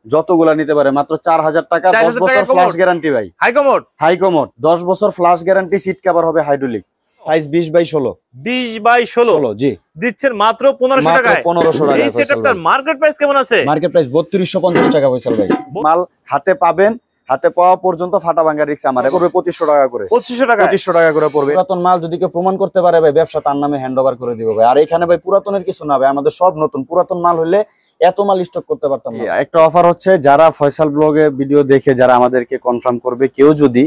যতগুলা নিতে পারে মাত্র 4000 টাকা, 10 বছর ফ্লাশ গ্যারান্টি ভাই। হাই কমোড 10 বছর ফ্লাশ গ্যারান্টি, সিট কভার হবে হাইড্রোলিক, সাইজ 20x16। 20x16 জি, দিচ্ছেন মাত্র 1500 টাকায়। 1500 টাকা। এই সেটআপটার মার্কেট প্রাইস কেমন আছে? মার্কেট প্রাইস 3250 টাকা ফয়সাল ভাই। মাল হাতে পাবেন, হাতে পাওয়া পর্যন্ত ফাটা ভাঙা রিস্ক আমার পড়বে 2500 টাকা করে। 2500 টাকা, 2500 টাকা করে পড়বে। পুরাতন মাল যদি কেউ প্রমাণ করতে পারে ভাই, ব্যবসা তার নামে হ্যান্ড ওভার করে দিব ভাই। আর এখানে ভাই পুরাতনের কিছু না ভাই, আমাদের সব নতুন। পুরাতন মাল হলে এত মাল স্টক করতে পারতাম না। একটা অফার হচ্ছে, যারা ফয়সাল ব্লগে ভিডিও দেখে যারা আমাদেরকে কনফার্ম করবে, কেউ যদি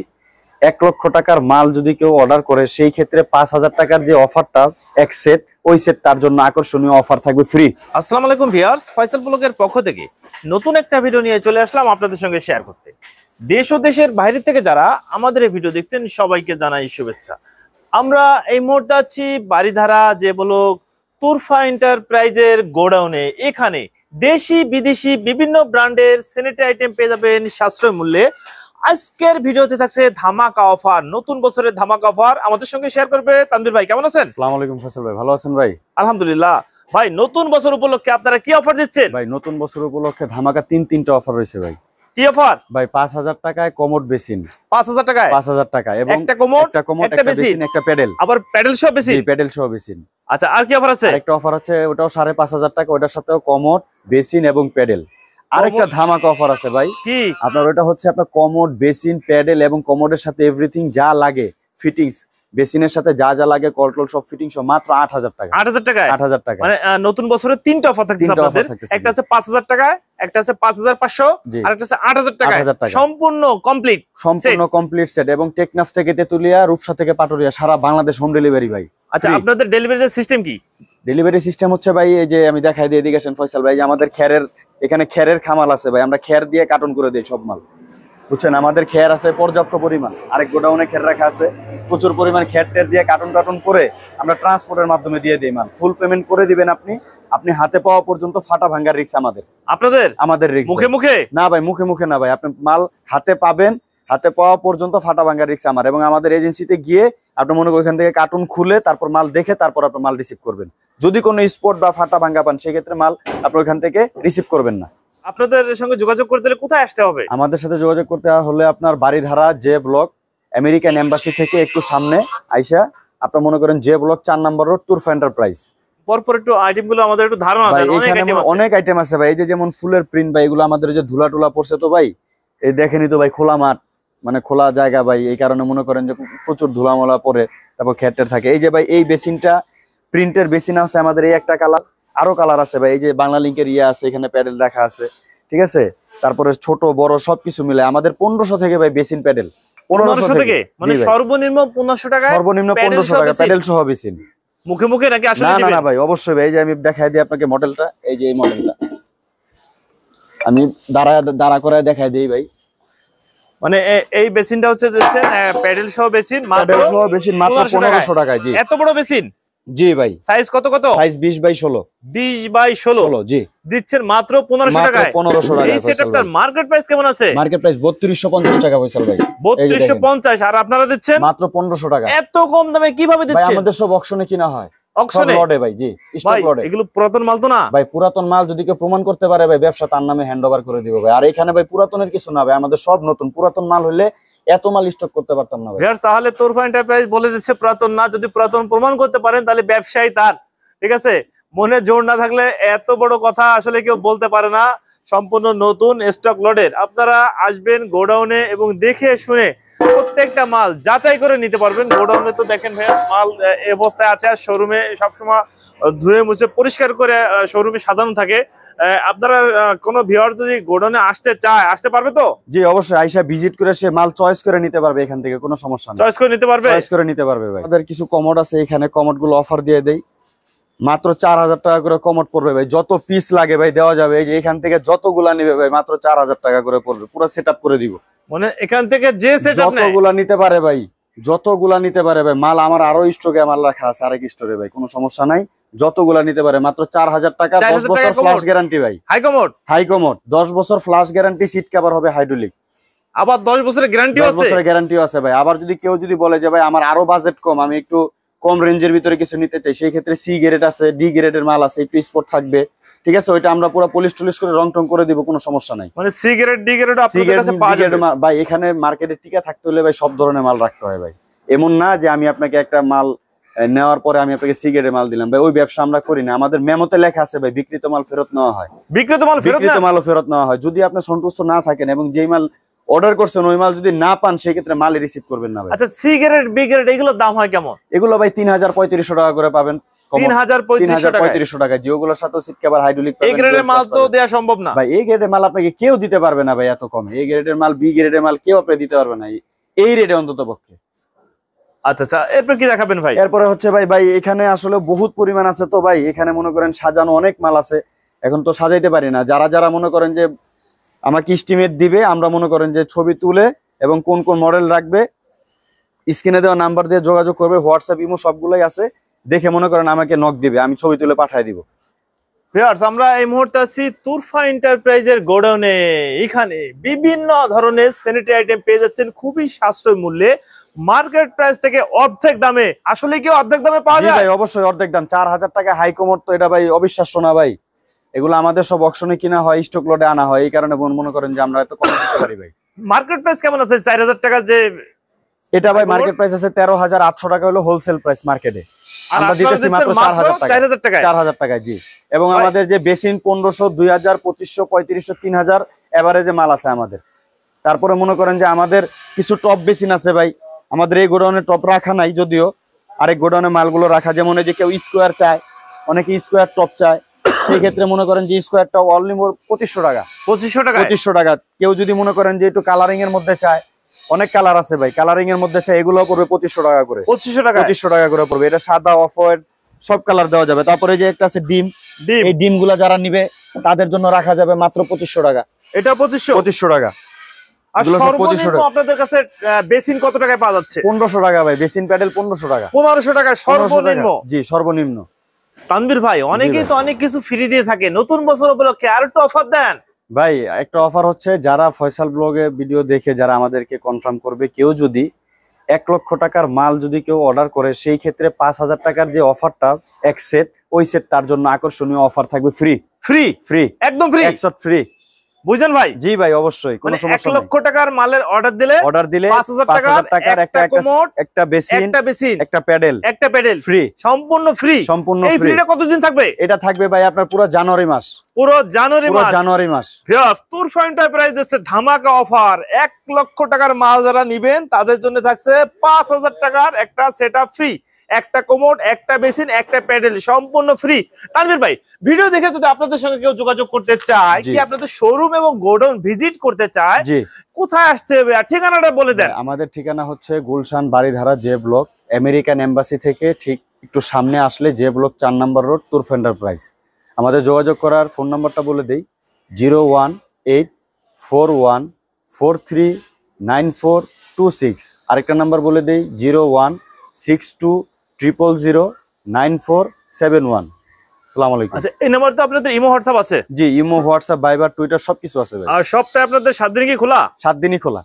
1 লক্ষ টাকার মাল যদি কেউ অর্ডার করে, সেই ক্ষেত্রে 5000 টাকার যে অফারটা এক সেট, ওই সেট তার জন্য আকর্ষণীয় অফার থাকবে ফ্রি। আসসালামু আলাইকুম ভিউয়ার্স, ফয়সাল ব্লগের পক্ষ থেকে নতুন একটা ভিডিও নিয়ে চলে আসলাম আপনাদের সঙ্গে শেয়ার করতে। দেশ ও দেশের বাইরে থেকে যারা আমাদের এই ভিডিও দেখছেন সবাইকে জানাই শুভেচ্ছা। আমরা এই মুহূর্তে আছি বাড়িধারা যে বলো তুরফা এন্টারপ্রাইজের গোডাউনে। এখানে দেশি বিদেশি বিভিন্ন ব্র্যান্ডের স্যানিটারি আইটেম পেয়ে যাবেন সাশ্রয় মূল্যে। আজকের ভিডিওতে থাকছে ধামাকা অফার, নতুন বছরের ধামাকা অফার। আমাদের সঙ্গে শেয়ার করবে তানভীর ভাই। কেমন আছেন? আসসালামু আলাইকুম ফয়সাল ভাই, ভালো আছেন ভাই? আলহামদুলিল্লাহ। ভাই, নতুন বছর উপলক্ষে আপনারা কি অফার দিচ্ছেন? ভাই নতুন বছর উপলক্ষে ধামাকা তিনটা অফার রয়েছে ভাই। কি অফার? ভাই 5000 টাকায় কমোড বেসিন। 5000 টাকায় 5000 টাকা এবং একটা কমোড, একটা বেসিন, একটা প্যাডেল। আবার প্যাডেল সহ বেসিন? জি, প্যাডেল সহ বেসিন। আচ্ছা, আর কি অফার আছে? আরেকটা অফার আছে, ওটাও 5500 টাকা, ওটার সাথেও কমোড, বেসিন এবং প্যাডেল। আরেকটা ধামাকা অফার আছে ভাই। কি? আপনার ওটা হচ্ছে আপনার কমোড, বেসিন, প্যাডেল এবং কমোডের সাথে এভরিথিং যা লাগে, ফিটিংস, বেসিনের সাথে যা যা লাগে, কন্ট্রোল সব ফিটিং সব মাত্র 8000 টাকা। 8000 টাকায়? 8000 টাকা। মানে নতুন বছরের তিনটা অফার থাকছে আপনাদের। একটা আছে 5000 টাকায়, একটা আছে 5500, আর একটা আছে 8000 টাকায়। সম্পূর্ণ কমপ্লিট, সম্পূর্ণ কমপ্লিট সেট। এবং টেকনাফ থেকে তেতুলিয়া, রূপসা থেকে পাটুরিয়া, সারা বাংলাদেশ হোম ডেলিভারি ভাই। আচ্ছা, আপনাদের ডেলিভারি সিস্টেম কি? ডেলিভারি সিস্টেম হচ্ছে ভাই, এই যে আমি দেখাই দিই, এদিকে আসেন ফয়সাল ভাই। আমাদের এখানে খেরের খামাল আছে ভাই, আমরা খের দিয়ে কার্টন করে দিই সব মাল, বুঝছেন? আমাদের খের আছে পর্যাপ্ত পরিমাণ, আরেক গোডাউনে খের রাখা আছে প্রচুর পরিমাণ। খের টের দিয়ে কার্টন করে আমরা ট্রান্সপোর্টের মাধ্যমে দিয়ে দিই মাল। ফুল পেমেন্ট করে দিবেন আপনি হাতে পাওয়া পর্যন্ত ফাটা ভাঙ্গার রিস্ক আমাদের রিস্ক। মুখে না ভাই, মুখে না ভাই, আপনি মাল হাতে পাবেন, হাতে পাওয়া পর্যন্ত ফাটা ভাঙ্গার রিস্ক আমার। এবং আমাদের এজেন্সিতে গিয়ে আপনি মনে করেন ওইখান থেকে কার্টুন খুলে তারপর মাল দেখে তারপর আপনি মাল রিসিভ করবেন। যদি কোনো স্পট বা ফাটা ভাঙ্গা পান, সেক্ষেত্রে মাল আপনি ওইখান থেকে রিসিভ করবেন না। আপনাদের সঙ্গে যোগাযোগ করতে হলে কোথায় আসতে হবে? আমাদের সাথে যোগাযোগ করতে হলে আপনার বাড়িধারা যে ব্লক, আমেরিকান এম্বাসি থেকে একটু সামনে আইসা আপনার মনে করেন যে ব্লক 4 নম্বর রোড, তুরফা এন্টারপ্রাইজ। পরপর একটু আইটেম গুলো আমাদের একটু ধারণা দেন। অনেক আইটেম আছে ভাই। এই যে যেমন ফুলের প্রিন্ট ভাই, এগুলো আমাদের যে ধুলা টুলা পড়ছে তো ভাই, এই দেখেনি তো ভাই, খোলা মাঠ, মানে খোলা জায়গা ভাই, এই কারণে মনে করেন যে প্রচুর ধুলামলা পরে, তারপর খেটের থাকে। এই যে ভাই এই বেসিনটা, প্রিন্টের বেসিন আছে আমাদের, এই একটা কালার, আরো কালার আছে ভাই। এই যে বাংলা লিঙ্কের আছে, এখানে প্যাডেল রাখা আছে, ঠিক আছে? তারপরে ছোট বড় সবকিছু মিলে আমাদের 1500 থেকে ভাই বেসিন প্যাডেল। 1500 থেকে? মানে সর্বনিম্ন 1500 টাকা, সর্বনিম্ন 1500 টাকা প্যাডেল সহ বেসিন। মুখে নাকি আসলে? না না ভাই, অবশ্যই ভাই। এই যে আমি দেখাই দিই আপনাকে মডেলটা, এই যে এই মডেলটা আমি দাঁড়া করে দেখাই দিই ভাই। মানে এই বেসিনটা হচ্ছে প্যাডেল সহ বেসিন, মাত্র 1500 টাকায়। জি, এত বড় বেসিন? জি ভাই। সাইজ কত? Size 20x16। 20x16 জি, দিচ্ছেন মাত্র 1500 টাকায়। 1500 টাকা। এই সেটআপটার মার্কেট প্রাইস কেমন আছে? মার্কেট প্রাইস 3250 টাকা ফয়সাল ভাই। 3250, আর আপনারা দিচ্ছেন মাত্র 1500 টাকা। এত কম দামে কিভাবে দিচ্ছেন? ভাই আমাদের সব অকশনে কিনা হয়। অকশনে? লটে ভাই। জি, স্টক লটে। এগুলো পুরাতন মাল তো না ভাই? পুরাতন মাল যদি কেউ প্রমাণ করতে পারে ভাই, ব্যবসা তার নামে হ্যান্ড ওভার করে দিব ভাই। আর এখানে ভাই পুরাতনের কিছু না ভাই, আমাদের সব নতুন। পুরাতন মাল হলে এত মাল স্টক করতে পারতাম না ভাই। তাহলে তুরফা এন্টারপ্রাইজ বলে দিচ্ছে পুরাতন না, যদি পুরাতন প্রমাণ করতে পারেন তাহলে ব্যবসায়ী তার, ঠিক আছে? মনে জোর না থাকলে এত বড় কথা আসলে কেউ বলতে পারে না। সম্পূর্ণ নতুন স্টক লটের আপনারা আসবেন গোডাউনে এবং দেখে শুনে প্রত্যেকটা মাল যাচাই করে নিতে পারবেন। গোডাউনে তো দেখেন ভাই মাল এই অবস্থায় আছে, আর শোরুমে সবসময় ধুয়ে মুছে পরিষ্কার করে শোরুমে সাজানো থাকে। আপনারা কোনো ভিউয়ার যদি গোডাউনে আসতে চায়, আসতে পারবে তো? জি, অবশ্যই। আইসা ভিজিট করে সে মাল চয়েস করে নিতে পারবে, এখান থেকে কোনো সমস্যা নেই। চয়েস করে নিতে পারবে ভাই। আমাদের কিছু কমোড আছে, এখানে কমোড গুলো অফার দিয়ে দেই। মাত্র 4000 টাকা করে কমোড পড়বে ভাই। যত পিস লাগে ভাই দেওয়া যাবে। এই যে এখান থেকে যতগুলা নিবে ভাই মাত্র 4000 টাকা করে পড়বে, পুরো সেটআপ করে দিব। মানে এখান থেকে যে সেটআপ যতগুলা নিতে পারে ভাই, মাল আমার আরো স্টকে মাল রাখা আছে আরেক স্টোরে ভাই, কোনো সমস্যা নাই। যতগুলা নিতে পারে মাত্র 4000 টাকা, 10 বছর ফ্লাশ গ্যারান্টি ভাই। হাই কমোড 10 বছর ফ্লাশ গ্যারান্টি, সিট কভার হবে হাইড্রোলিক, আবার 10 বছরের গ্যারান্টিও আছে। 10 বছরের গ্যারান্টিও আছে ভাই। আবার যদি কেউ বলে যে ভাই আমার আরো বাজেট কম, আমি একটু কম রেঞ্জের ভিতরে কিছু নিতে চাই, সেই ক্ষেত্রে সি গ্রেড আছে, ডি গ্রেডের মাল আছে, একটু স্পট থাকবে, ঠিক আছে, ওইটা আমরা পুরো পলিশ টলিশ করে রং টং করে দিব, কোনো সমস্যা নাই। মানে সিগারেট ডিগারেট আপনাদের কাছে পাওয়া যাবে ভাই। এখানে মার্কেটে টিকা থাকতে হলে ভাই সব ধরনের মাল রাখতে হয় ভাই। এমন না যে আমি আপনাকে একটা মাল নেওয়ার পরে আমি আপনাকে সিগারেটের মাল দিলাম ভাই, ওই ব্যবসা আমরা করি না। আমাদের মেমোতে লেখা আছে ভাই, বিক্রিত মাল ফেরত নেওয়া হয়। বিক্রিত মালও ফেরত নেওয়া হয়। যদি আপনি সন্তুষ্ট না থাকেন এবং যেই মাল অর্ডার করছেন ওই মাল যদি না পান, সেই ক্ষেত্রে মাল রিসিভ করবেন না ভাই। আচ্ছা, সিগারেট বিগারেট এগুলোর দাম হয় কেমন? এগুলো ভাই 3000-3500 টাকা করে পাবেন। 3000-3500 টাকা, যেগুলোর সাথে সিট কভার হাইড্রোলিক। এই গ্রেডের মাল তো দেয়া সম্ভব না ভাই। এই গ্রেডের মাল আপনাকে কেউ দিতে পারবে না ভাই এত কমে। এই গ্রেডের মাল, বি গ্রেডের মাল কেউ আপনি দিতে পারবে না এই রেটে অন্তত পক্ষে। আচ্ছা আচ্ছা, এরপর কি দেখাবেন ভাই? এরপরে হচ্ছে ভাই এখানে আসলে বহুত পরিমাণ আছে তো ভাই, এখানে মনে করেন সাজানো অনেক মাল আছে, এখন তো সাজাইতে পারি না। যারা মনে করেন যে আমাকে এস্টিমেট দিবে, আমরা মনে করেন যে ছবি তুলে এবং কোন কোন মডেল রাখবে স্ক্রিনে দেওয়া নাম্বার দিয়ে যোগাযোগ করবে। হোয়াটসঅ্যাপ, ইমো সবগুলোই আছে, দেখে মনে করেন আমাকে নক দিবে, আমি ছবি তুলে পাঠিয়ে দিব। ভিউয়ার্স, আমরা এই মুহূর্তে আছি তুরফা এন্টারপ্রাইজের গোডাউনে। এখানে বিভিন্ন ধরনের স্যানিটারি আইটেম পেয়ে যাচ্ছেন খুবই সাশ্রয় মূল্যে, মার্কেট প্রাইস থেকে অর্ধেক দামে। আসলে কি অর্ধেক দামে পাওয়া যায়? ভাই অবশ্যই অর্ধেক দাম। 4000 টাকা হাই কমোড, তো এটা ভাই অবিশ্বাস্য না ভাই। এগুলো আমাদের সব অকশনে কিনা হয়, স্টক লটে আনা হয়, এই কারণে মনে করেন যে আমরা এত কম দিতে পারি ভাই। মার্কেট প্রাইস কেমন আছে? 4000 টাকা যে এটা ভাই মার্কেট প্রাইস আছে 13800 টাকা হলো হোলসেল প্রাইস মার্কেটে। আমরা দিতেছি মাত্র 4000 টাকা। 4000 টাকা জি। এবং আমাদের যে বেসিন 1500, 2000, 2500, 3500, 3000 এভারেজে মাল আছে আমাদের। তারপরে মনে করেন যে আমাদের কিছু টপ বেসিন আছে ভাই। আমাদের এই গোডাউনে টপ রাখা নাই যদিও, আরেক গোডাউনে মালগুলো রাখা। যেমন এই যে কেউ স্কোয়ার চায়, অনেকে স্কোয়ার টপ চায়, সেই ক্ষেত্রে মনে করেন যে স্কোয়ারটা অনলি 2500 টাকা। 2500 টাকা। কেউ যদি মনে করেন যে একটু কালারিং এর মধ্যে চায়, অনেক কালার আছে ভাই, কালারিং এর মধ্যে চাই, এগুলো পড়বে 2500 টাকা করে। 2500 টাকা করে পড়বে। এটা সাদা, অফ হোয়াইট সব কালার দেওয়া যাবে। তারপরে যে একটা আছে ডিম, এই ডিম গুলা যারা নিবে তাদের জন্য রাখা যাবে মাত্র 2500 টাকা। এটা 2500 টাকা। আর সর্বনিম্ন আপনাদের কাছে বেসিন কত টাকায় পাওয়া যাচ্ছে? 1500 টাকা ভাই। বেসিন প্যাডেল 1500 টাকা। 1500 টাকা সর্বনিম্ন? জি, সর্বনিম্ন। তানভীর ভাই, অনেকেই তো অনেক কিছু ফ্রি দিয়ে থাকে, নতুন বছর উপলক্ষে আর একটু অফার দেন ভাই। একটা অফার হচ্ছে, যারা ফয়সাল ব্লগে ভিডিও দেখে যারা আমাদেরকে কনফার্ম করবে, কেউ যদি 1 লক্ষ টাকার মাল যদি কেউ অর্ডার করে, সেই ক্ষেত্রে 5000 টাকার যে অফারটা এক সেট, ওই সেট তার জন্য আকর্ষণীয় অফার থাকবে। ফ্রি একদম ফ্রি, এক সেট ফ্রি। বুঝছেন ভাই? জি ভাই, অবশ্যই, কোনো সমস্যা 1 লক্ষ টাকার মালের অর্ডার দিলে 5000 টাকার একটা কোমোড, একটা বেসিন, একটা প্যাডেল ফ্রি, সম্পূর্ণ ফ্রি। এই ফ্রিটা কতদিন থাকবে? এটা থাকবে ভাই আপনার পুরো জানুয়ারি মাস। পুরো জানুয়ারি মাস। ভিউয়ার্স, তুরফা এন্টারপ্রাইজ দিচ্ছে ধামাকা অফার। 1 লক্ষ টাকার মাল যারা নিবেন তাদের জন্য থাকছে 5000 টাকার একটা সেটআপ ফ্রি, একটা কোমোড, একটা বেসিন, একটা প্যাডেল, সম্পূর্ণ ফ্রি। তানভীর ভাই, ভিডিও দেখে যদি আপনাদের সঙ্গে কেউ যোগাযোগ করতে চায়, কি আপনাদের শোরুম এবং গোডাউন ভিজিট করতে চায়, কোথায় আসতে হবে আর ঠিকানাটা বলে দেন। আমাদের ঠিকানা হচ্ছে Gulshan Baridhara J block, American embassy থেকে ঠিক একটু সামনে আসলে জে ব্লক 4 নম্বর রোড, তুরফা এন্টারপ্রাইজ। আমাদের যোগাযোগ করার ফোন নাম্বারটা বলে দেই, 01841439426। আরেকটা নাম্বার বলে দেই, 01620009471। আসসালামু আলাইকুম। আচ্ছা, এই নাম্বারটা আপনাদের ইমো হোয়াটসঅ্যাপ আছে? জি, ইমো, হোয়াটসঅ্যাপ, ভাইবার, টুইটার সবকিছু আছে ভাই। আর সপ্তাহে আপনাদের 7 দিন কি খোলা? 7 দিনই খোলা।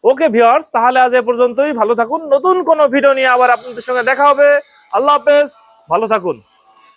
ওকে ভিউয়ার্স, তাহলে আজ এ পর্যন্তই। ভালো থাকুন, নতুন কোনো ভিডিও নিয়ে আবার আপনাদের সঙ্গে দেখা হবে। আল্লাহ হাফেজ, ভালো থাকুন।